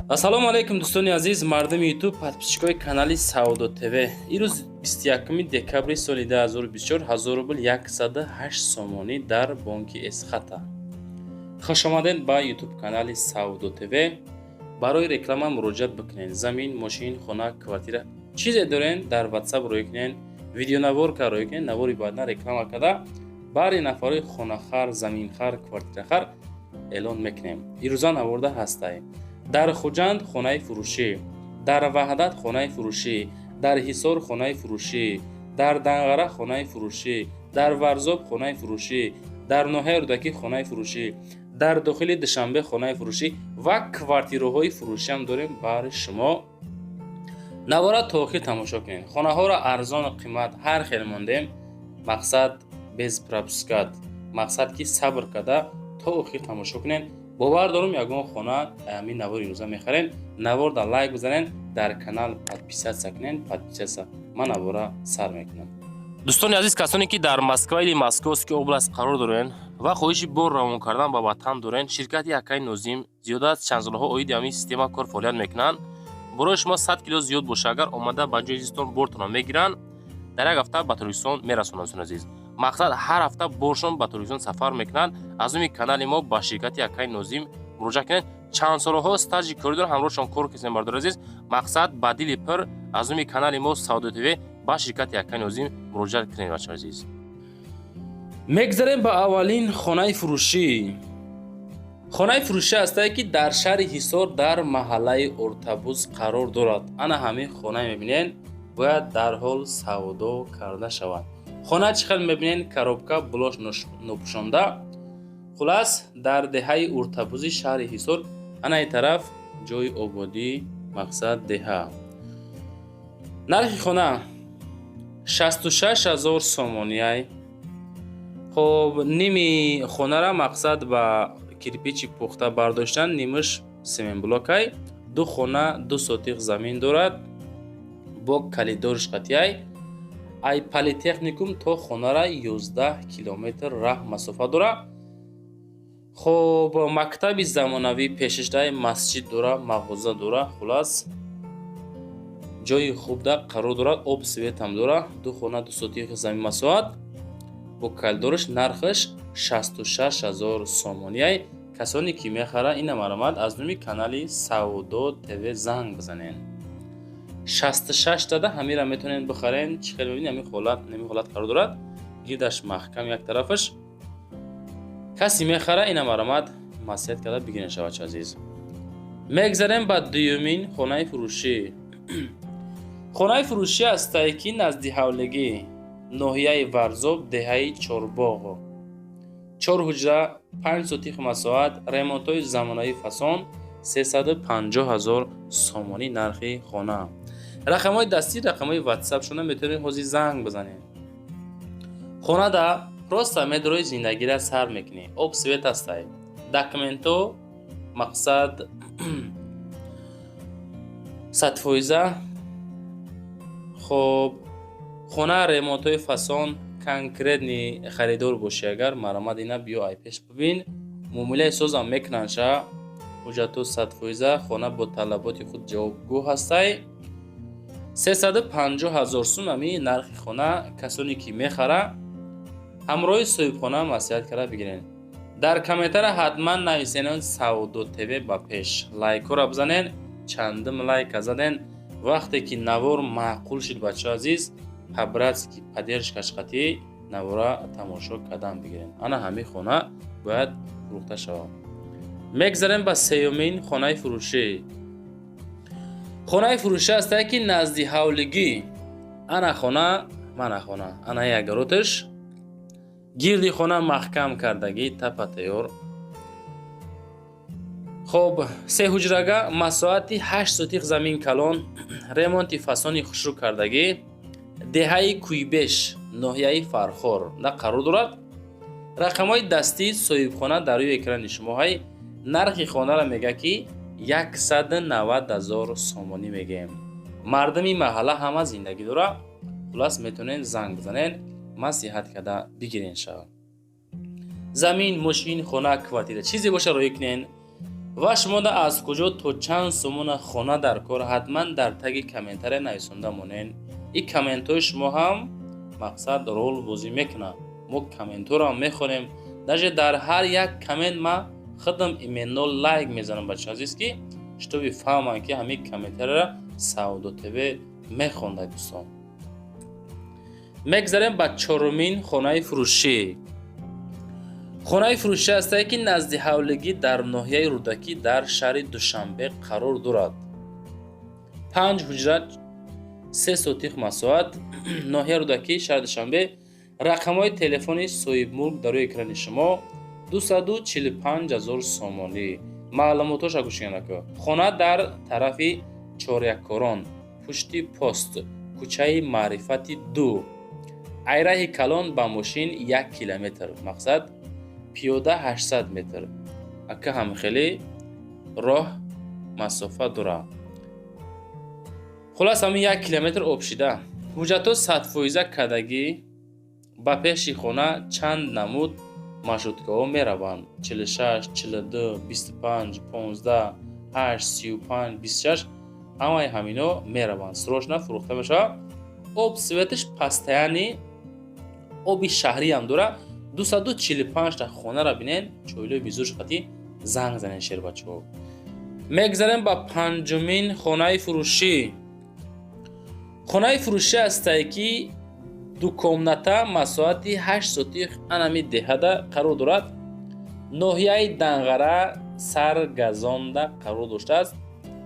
ассалому алайкум дӯстони азиз, мардуми ютуб, подписчикои канали Саудо ТВ. Ирӯз 21 декабри соли 2024 1,000 рубл 108 сомонӣ дар бонки Эсхата. Хушомадед ба ютуб канали Саудо ТВ. Барои реклама муроҷиат бикунед. Замин, мошин, хона, квартира чизе дорен, дар WhatsApp рӯй кунед, видеонаворка рӯй кунед, навори баъдан реклама карда бари нафарои хонахар, заминхар, квартирахар эълон мекунем. Ирӯза наворда ҳастай. дар Хуҷанд хонаи фурӯшӣ, дар Ваҳдат хонаи фурӯшӣ, дар Ҳисор хонаи фурӯшӣ, дар Данғара хонаи фурӯшӣ, дар Варзоб хонаи фурӯшӣ, дар Ноҳияи Рӯдакӣ хонаи фурӯшӣ, дар дохили Душанбе хонаи фурӯшӣ ва квартираҳои фурӯшиам дорем бари шумо. Навора то охир тамошо кунед. Хонаҳоро арзону қимат ҳар хел мондем. Мақсад без пропускат. Мақсад ки сабр карда то охир тамошо кунед. бовар дорум ягон хона ҳамин навори рӯза мехарен. Наворда лайк бизанен, дар канал подписатсия кунен. Подписатсия ман навора сар мекунам. дӯстони азиз, касоне ки дар Москва или Московский област қарор дорен ва хоҳиши бор равон кардан ба ватан дорен, ширкати Акай Нозим зиёда аз чанд солҳо оиди ҳамин система кор фаъолият мекунанд. Барои шумо 100 кило зиёд боша, агар омада ба ҷои зистон бортонро мегиранд, дар як ҳафта ба Торкистон мерасонанд. Азиз, мақсад ҳар ҳафта боршон ба Торкистон сафар мекунанд. Аз умми канали мо ба ширкати Акай Нозим муроҷиат кунед. Чанд солҳо стажи кори доранд, ҳамроҳшон кор кардем бардор азиз. Мақсад ба дили пир аз умми канали мо Саудо ТВ ба ширкати Акай Нозим муроҷиат кунед бачаҳо азиз. мегзарем ба аввалин хонаи фурӯшӣ. хонаи фурӯшӣ ҳастае ки дар шаҳри Ҳисор дар маҳаллаи Уртабуз қарор дорад. ана ҳамин хона мебинед, бояд дарҳол савдо карда шавад. хона чӣ хел мебинед? Коробка, блош нопӯшонда. хулас дар деҳаи Уртабузи шаҳри Ҳисор, ана ин тараф ҷои ободӣ, мақсад деҳа. нархи хона 66 000 сомонияй. хоб ними хонара мақсад ба кирпичи пухта бардоштан, нимаш семенблокай. ду хона 2 сотиқ замин дорад бо калидориш қатияй. ай политехникум то хонара 11 километр раҳ масофа дора. хоб мактаби замонавӣ пешашдаи масҷид дора, мағоза дора. хулас ҷои хубда қарор дорад, об светам дора. ду хона 2 сотиқ замин масоҳат бо калидориш. нархаш 66 000 сомонияй. касоне ки мехара ина маромад аз нуми канали Саудо ТВ занг бизанен. 66 дада ҳамира метонен бихарен. чӣ хел мебинед? ҳамин ҳолат қарор дорад. гирдаш маҳкам як тарафаш. каси мехара ина маромад маслиҳат карда бигирен шавад азиз. мегзарем ба дуюмин хонаи фурӯшӣ. хонаи фурӯшӣ ҳастае ки назди ҳавлигӣ, ноҳияи Варзоб, деҳаи Чорбоғ. 4 ҳуҷра, 5 сотиқ масоҳат, ремонтҳои замонавӣ фасон, 350 000 сомонӣ нархи хона. рақамҳои дастӣ, рақамҳои WhatsApp шуна метавонед ҳозир занг бизанед. хонада просто медрои зиндагиро сар мекунед. об свет ҳастай. документо мақсад 100%. хоб хона ремонтҳои фасон конкретни харидор бошӣ, агар маромад ина биё ай пеш бибин. муомилаи созам мекунанд ша. ҳуҷҷатҳо 100%. хона бо талаботи худ ҷавобгӯ ҳастай. 350 000 сум ами нархи хона. касоне ки мехара ҳамроҳи соҳибхона маслиҳат карда бигирен. дар комментара ҳатман нависен Саудо ТВ ба пеш. лайкора бизанен. чандум лайка заден. вақте ки навор маъқул шуд бачаҳо азиз, по-братски поддержкаш қатӣ навора тамошо кардан бигирен. ана ҳамин хона бояд фурӯхта шавад. мегзарем ба сеюмин хонаи фурӯшӣ. хонаи фурӯшӣ ҳастае ки назди ҳавлигӣ. ана хона, мана хона, ана ягароташ. гирди хона маҳкам кардагӣ, тапа тайёр. хоб 3 ҳуҷрага, масоҳати 8 сотиқ замин калон, ремонти фасони хушрӯ кардагӣ, деҳаи Кӯйбеш, ноҳияи Фархор да қарор дорад. рақамҳои дастии соҳибхона дар рӯи экрани шумоҳай. нархи хонара мега ки 190 000 сомонӣ мегӯем. мардуми маҳалла ҳама зиндагӣ дора. хулас метонен занг бизанен, маслиҳат карда бигирен ша. замин, мошин, хона, квартира чизе боша роӣ кунен. ва шумо да аз куҷо то чанд сомона хона дар кор ҳатман дар таги комментаре нависонда монед. ин комментҳои шумо ҳам мақсад рол бозӣ мекунад. мо комментҳоро мехонем. даже дар ҳар як коммент ма худам именно лайк мезанам бачаҳо азиз ки што бифаҳманд ки ҳамин комментареро Саудо ТВ мехонда дӯстон. мегзарем ба чорумин хонаи фурӯшӣ. хонаи фурӯшӣ ҳастае ки назди ҳавлигӣ дар ноҳияи Рӯдакӣ дар шаҳри Душанбе қарор дорад. 5 ҳуҷра 3 сотих масоҳат ноҳияи Рӯдакӣ шаҳри Душанбе. рақамҳои телефони соҳибмулк дар рӯи экрани шумо 245,000 сомонӣ. маълумотоша гӯшинако. хона дар тарафи Чоряккорон, пушти пост, кӯчаи Маърифати 2. айраҳи калон ба мошин 1 километр, мақсад пиёда 800 метр. ака ҳам хеле роҳ масофа дорад. хулос ҳамин 1 километр обшида. ҳуҷҷатҳо 100% кардагӣ. ба пеши хона чанд намуд маршруткаҳо мераванд. 46, 42, 25, 15, 8, 35, 26. ҳамаи ҳамино мераванд. срочно фурӯхта мешавад. об светиш пастаяни оби шаҳрӣ ҳам дора. 245 та хонара бинен. чойлои бизур шақати занг занен шербачаҳо. мегзарем ба панҷумин хонаи фурӯшӣ. хонаи фурӯшӣ ҳастае ки дукомната масоҳати 8 сотих анами деҳада қарор дорад. ноҳияи Данғара Саргазонда қарор доштааст.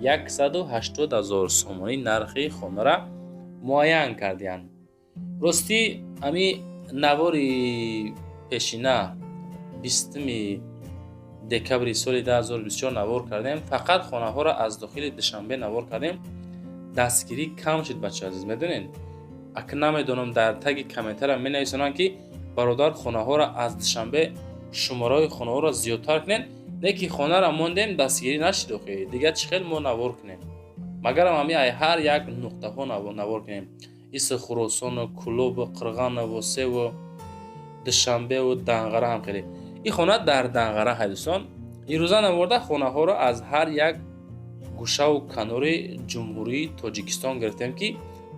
180,000 сомонӣ нархи хонара муайян кардиянд. рости ами навори пешина 20 декабри соли 2024 навор кардем. фақат хонаҳоро аз дохили Душанбе навор кардем. дастгирӣ кам шуд бачаҳо азиз, медонед. ака намедонам дар таги комментарам менависонанд ки бародар хонаҳоро аз Душанбе шумораи хонаҳоро зиёдтар кунед. леки хонаро мондем дастгирӣ нашуд охе. дигар чӣ хел мо навор кунем? магарам ҳами ҳар як нуқтаҳо навор кунем. иса Хуросону, Кулобу, Қирғанову, Севу, Душанбеву, Данғара ҳам хеле. ин хона дар Данғара ҳай дӯстон. имрӯза наворда хонаҳоро аз ҳар як гӯшаву канори ҷумҳурии Тоҷикистон гирифтем ки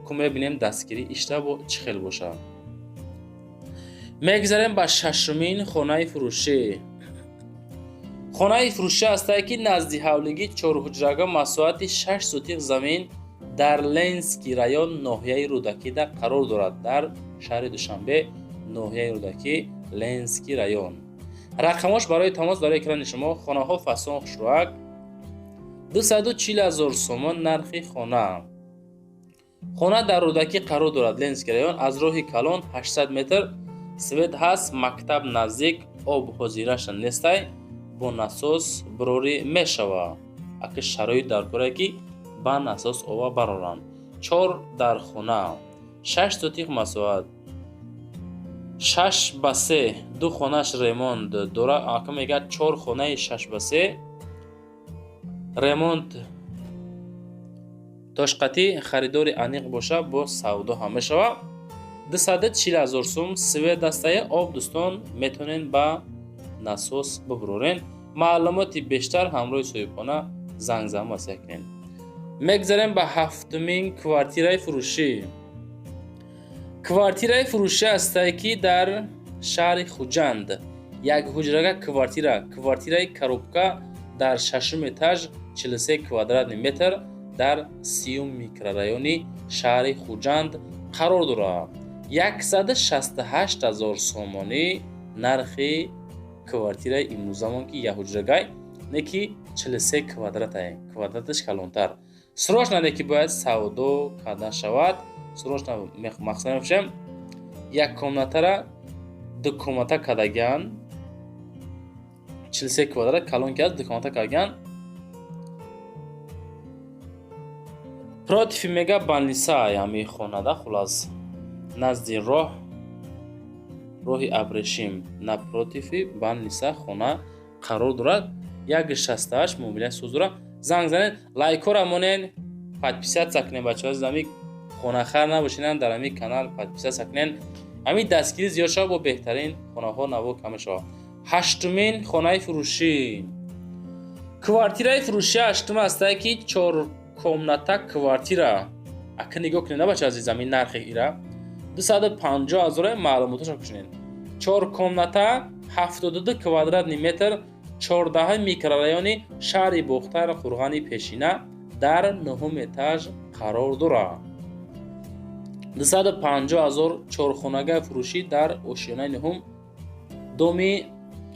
кум мебинем дастгирӣ ишта чӣ хел бошад. мегзарем ба шашумин хонаи фурӯшӣ. хонаи фурӯшӣ ҳастае ки назди ҳавлигӣ 4 ҳуҷрага масоҳати 6 сотих замин дар Ленский район ноҳияи Рӯдакида қарор дорад. дар шаҳри Душанбе ноҳияи Рӯдакӣ Ленский район. рақамош барои тамос дар экрани шумо. хонаҳо фасон хушроҳак 240,000 сомон нархи хона. хона дар Рӯдакӣ қарор дорад. Ленский район. аз роҳи калон 800 метр. свет ҳаст. мактаб наздик. об ҳозираша нестай. бо насос бирорӣ мешавад. ака шароит дар корае ки ба насос оба бароранд. 4 дар хона 6 сотих масоҳат 6 ба 3. ду хонаш ремонт дора. ака мегӯяд 4 хонаи 6 ба 3 ремонт тошқатӣ харидори аниқ боша бо савдо ҳам мешавад. 240,000 сум. свет ҳастае. об дӯстон метавонен ба насос бибурорен. маълумоти бештар ҳамроҳи соҳибхона занг зан васия кунед. мегзарем ба ҳафтумин квартираи фурӯшӣ. квартираи фурӯшӣ ҳастае ки дар шаҳри Хуҷанд 1 ҳуҷрага квартира. квартираи коробка дар 6 этаж 43 квадратный метр дар 30 микрорайони шаҳри Хуҷанд қарор дорад. 168,000 сомонӣ нархи квартираи имрӯзамон ки 1 ҳуҷрагай неки 43 квадратае. квадраташ калонтар. срочно неки бояд савдо карда шавад. срочно мақсад мешавем. як комнатара ду комната кардаган 43 квадрат калон ки аст ду комната кардаган. против мега банлиса ҳами хонада хулас назди роҳи Абрешим напротифи банлиса хона қарор дорад. 168 муомилаи соз дорад. занг занед. лайкора монен. подписатсия кунен бачаҳо азиз. ҳами хонахар набошинан дар ҳамин канал подписатсия кунен. ҳамин дастгирӣ зиёд шавад бо беҳтарин хонаҳо наво кам мешавад. ҳаштумин хонаи фурӯшӣ. квартираи фурӯши ҳаштум астае ки 4 комната квартира. ака нигоҳ кунед бача азизам, ин нархи ира 250,000 маълумоташо кушунед. 4 комната 72 квадратни метр 14 микрорайони шаҳри Бухтар Қурғани Пешина дар 9 этаж қарор дорад. 250,000 чорхонагаи фурӯшӣ дар ошиёнаи 9 доми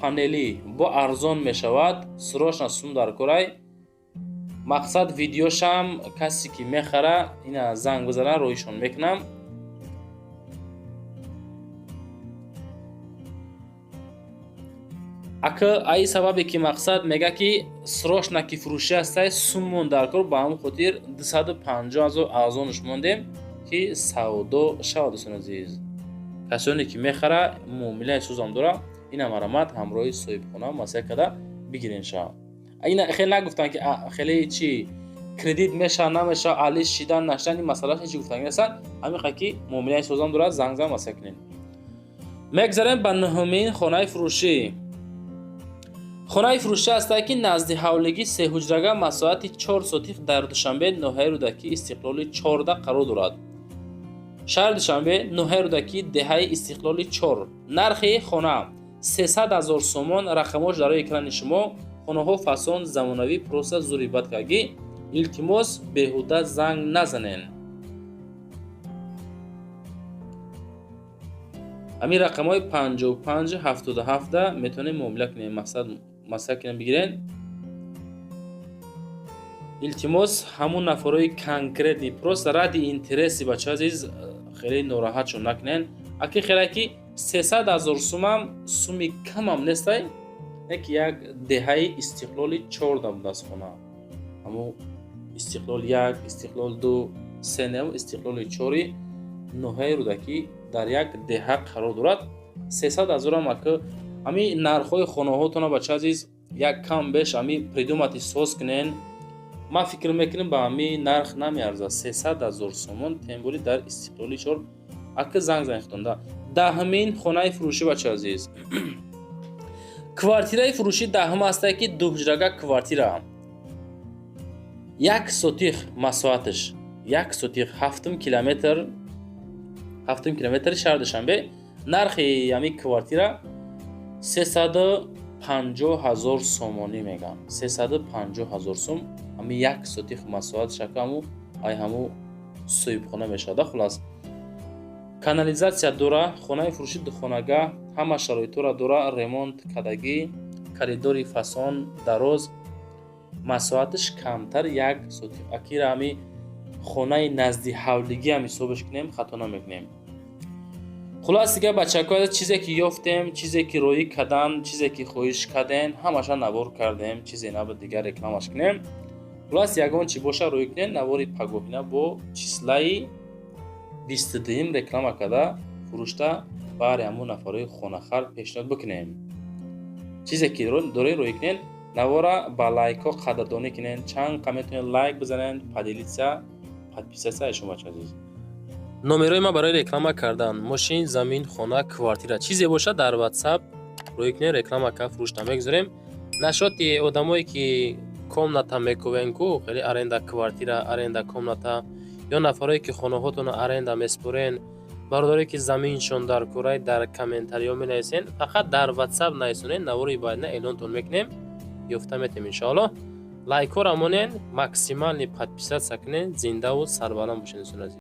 панелӣ бо арзон мешавад. срочно сум дар корай. мақсад видеошам касе ки мехара ина занг бизана роҳишон мекунам. ака аи сабабе ки мақсад мега ки срочно ки фурӯшӣ астае суммон дар кор, ба ҳамон хотир 250,000 арзонаш мондем ки савдо шавад. дӯстон азиз, касоне ки мехара муомилаи сӯзам дора, ина марамат ҳамроҳи соҳибхона масъала када бигирен шав. ина хеле нагуфтан ки хеле чи кредит меша намеша, алиш шидан нашдан, ин масъалааш ҳеҷ гуфтан неста. ҳамин ки муомилаи сӯзам дора, занг масъала кунед. мегзарем ба нуҳумин хонаи фурӯшӣ. хонаи фурӯшӣ астае ки назди ҳавлигӣ сеҳуҷрага масоҳати 4 сотих дар Душанбе ноҳияи Рӯдакӣ Истиқлоли 14 қарор дорад. шаҳри Душанбе ноҳияи Рӯдакӣ деҳаи Истиқлоли 4. нархи хона 300,000 сомон. рақамош дар роҳи экрани шумо. хонаҳо фасон замонавӣ, просто зури бадкагӣ. илтимос беҳуда занг назанен. ҳамин рақамҳои 55-77 метавонед муомила кунед, масъала кунед бигирен. илтимос ҳамун нафарои конкретни просто ради интереси бача азиз хеле нороҳат шо накунен. аки хеле ки 300,000 сумам суми камам нестай. як деҳаи Истиқлоли 4 будаст хона. ҳамун Истиқлол 1, Истиқлол 2, 3 нем Истиқлоли 4 ноҳияи Рӯдакӣ дар як деҳа қарор дорад. 300,000 ам ака ҳамин нархҳои хонаҳотона бача азиз як кам беш ҳамин придумати соз кунен. ман фикр мекунам ба ҳамин нарх намеарзад 300,000 сомон, тембори дар Истиқлоли 4. ака занг хутонда. даҳмин хонаи фурӯшӣ бача азиз. квартираи фурӯшӣ даҳум астае ки дуҳуҷрага квартира. 1 сотих масоҳаташ 1 сотих 7 километр шаҳри Душанбе. нархи ҳамин квартира 350,000 сомонӣ мегам. 350,000 сом ҳамин 1 сотих масоҳат шакаму ай ҳаму соҳибхона мешавад. хулос канализатсия дора. хонаи фурӯшӣ духонагаҳ ҳама шароитора дора. ремонт кардагӣ, коридори фасон дароз. масоҳаташ камтар 1 сотих. акира ҳамин хонаи назди ҳавлигӣ ҳам ҳисобаш кунем, хато намекунем. хулос дига бачакҳо чизе ки ёфтем, чизе ки роӣ кардан, чизе ки хоҳиш кардем, ҳамаша навор кардем. чизе набуд дигар рекламаш кунем. хулос ягон чи боша роӣ кунем, навори пагоҳина бо числаи 22 реклама карда фурӯшта баъри ҳамун нафарои хонахар пешниҳод бикунем. чизе ки доред роӣ кунед, навора ба лайкҳо қадрдонӣ кунед. чанд қа метавонед лайк бизанед, поделитсия, подписатсия ишон бача азиз. номерои ма барои реклама кардан мошин, замин, хона, квартира чизе боша дар WhatsApp роӣ кунед, реклама ка фурӯшта мегузорем. нашоти одамое ки комната мекувен ку хеле аренда квартира, аренда комната ё нафарое ки хонаҳотона аренда меспорен, бародаре ки заминшон дар курай дар комментариҳо менависен, фақат дар WhatsApp нависонед, навори байдна эълонтон мекунем, ёфта метем иншоаллоҳ. лайкҳо рамонен, максимални подписатсия кунед. зиндаву сарбаланд бошед.